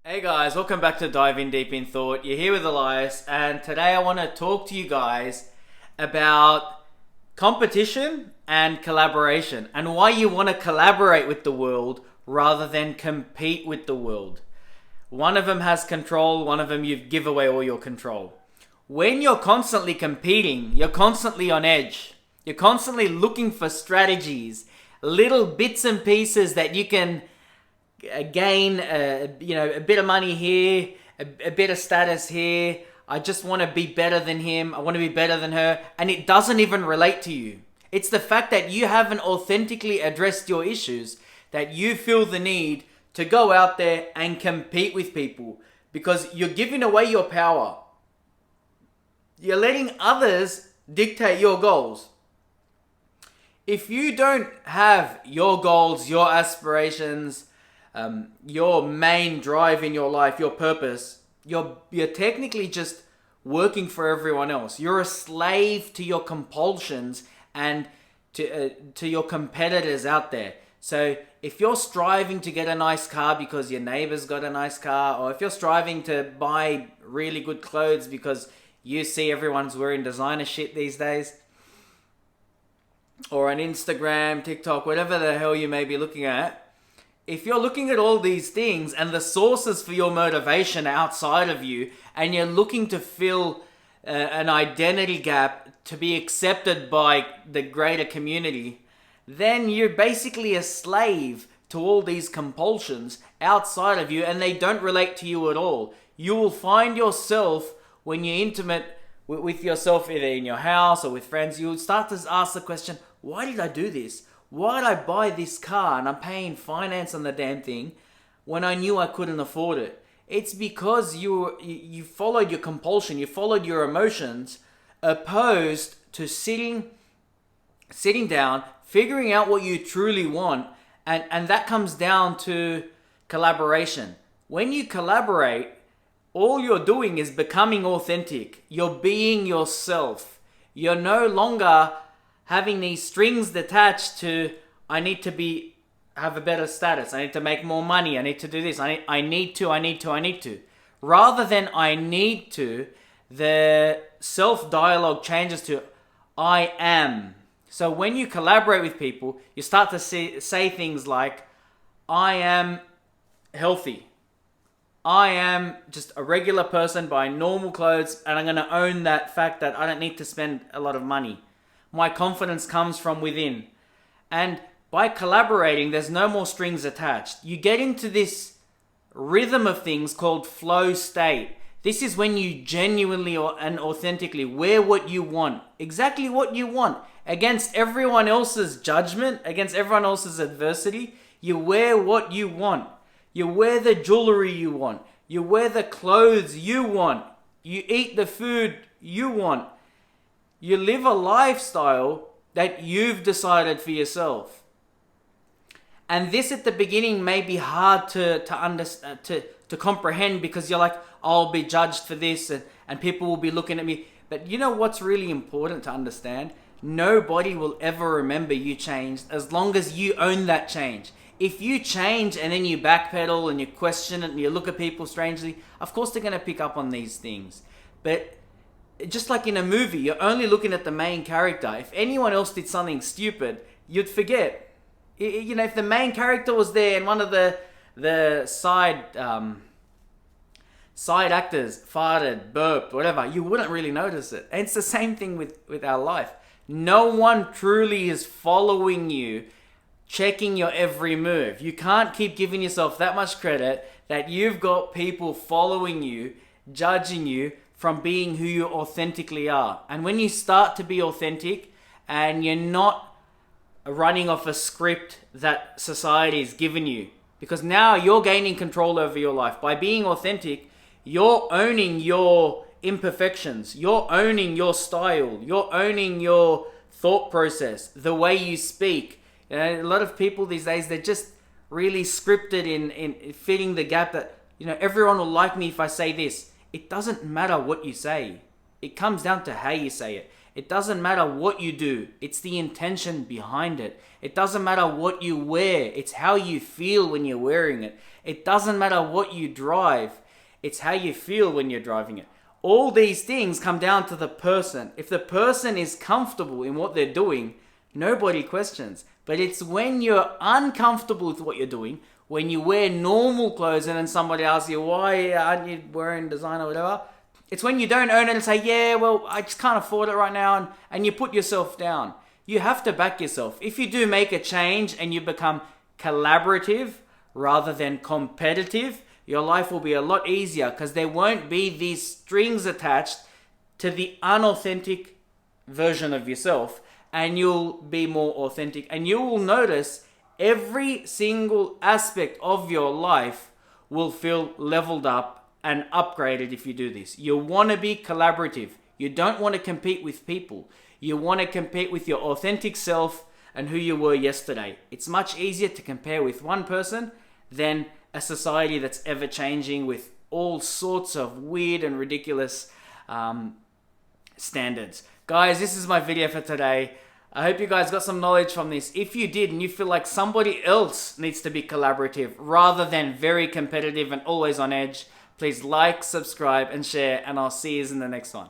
Hey guys, welcome back to Dive In Deep in Thought. You're here with Elias, and today I want to talk to you guys about competition and collaboration and why you want to collaborate with the world rather than compete with the world. One of them has control, one of them you give away all your control. When you're constantly competing, you're constantly on edge. You're constantly looking for strategies, little bits and pieces that you can gain a bit of money here, a bit of status here. I just want to be better than him. I want to be better than her. And it doesn't even relate to you. It's the fact that you haven't authentically addressed your issues that you feel the need to go out there and compete with people because you're giving away your power. You're letting others dictate your goals. If you don't have your goals, your aspirations, your main drive in your life, your purpose, you're technically just working for everyone else. You're a slave to your compulsions and to your competitors out there. So if you're striving to get a nice car because your neighbor's got a nice car, or if you're striving to buy really good clothes because you see everyone's wearing designer shit these days, or on Instagram, TikTok, whatever the hell you may be looking at, if you're looking at all these things and the sources for your motivation outside of you, and you're looking to fill an identity gap to be accepted by the greater community, then you're basically a slave to all these compulsions outside of you, and they don't relate to you at all. You will find yourself, when you're intimate with yourself, either in your house or with friends, you'll start to ask the question, why did I do this? Why did I buy this car and I'm paying finance on the damn thing when I knew I couldn't afford it? It's because you followed your compulsion, you followed your emotions, opposed to sitting down, figuring out what you truly want, and that comes down to collaboration. When you collaborate, all you're doing is becoming authentic. You're being yourself. You're no longer having these strings attached to, I need to have a better status, I need to make more money, I need to do this, I need to. Rather than I need to, the self-dialogue changes to I am. So when you collaborate with people, you start to say things like, I am healthy. I am just a regular person buying normal clothes, and I'm going to own that fact that I don't need to spend a lot of money. My confidence comes from within. And by collaborating, there's no more strings attached. You get into this rhythm of things called flow state. This is when you genuinely and authentically wear what you want, exactly what you want, against everyone else's judgment, against everyone else's adversity. You wear what you want. You wear the jewelry you want. You wear the clothes you want. You eat the food you want. You live a lifestyle that you've decided for yourself. And this at the beginning may be hard to understand, to comprehend, because you're like, I'll be judged for this and people will be looking at me. But you know what's really important to understand? Nobody will ever remember you changed as long as you own that change. If you change and then you backpedal and you question it and you look at people strangely, of course they're going to pick up on these things. But just like in a movie, you're only looking at the main character. If anyone else did something stupid, you'd forget. You know, if the main character was there and one of the side actors farted, burped, whatever, you wouldn't really notice it. And it's the same thing with our life. No one truly is following you, checking your every move. You can't keep giving yourself that much credit that you've got people following you, judging you from being who you authentically are. And when you start to be authentic and you're not running off a script that society's given you, because now you're gaining control over your life. By being authentic, you're owning your imperfections, you're owning your style, you're owning your thought process, the way you speak. You know, a lot of people these days, they're just really scripted in fitting the gap that, you know, everyone will like me if I say this. It doesn't matter what you say. It comes down to how you say it. It doesn't matter what you do. It's the intention behind it. It doesn't matter what you wear. It's how you feel when you're wearing it. It doesn't matter what you drive. It's how you feel when you're driving it. All these things come down to the person. If the person is comfortable in what they're doing, nobody questions. But it's when you're uncomfortable with what you're doing, when you wear normal clothes and then somebody asks you, why aren't you wearing designer or whatever? It's when you don't earn it and say, yeah, well, I just can't afford it right now. And you put yourself down. You have to back yourself. If you do make a change and you become collaborative rather than competitive, your life will be a lot easier because there won't be these strings attached to the unauthentic version of yourself, and you'll be more authentic. And you will notice every single aspect of your life will feel leveled up and upgraded if you do this. You want to be collaborative. You don't want to compete with people. You want to compete with your authentic self and who you were yesterday. It's much easier to compare with one person than a society that's ever changing with all sorts of weird and ridiculous standards. Guys, this is my video for today. I hope you guys got some knowledge from this. If you did and you feel like somebody else needs to be collaborative rather than very competitive and always on edge, please like, subscribe, and share, and I'll see you in the next one.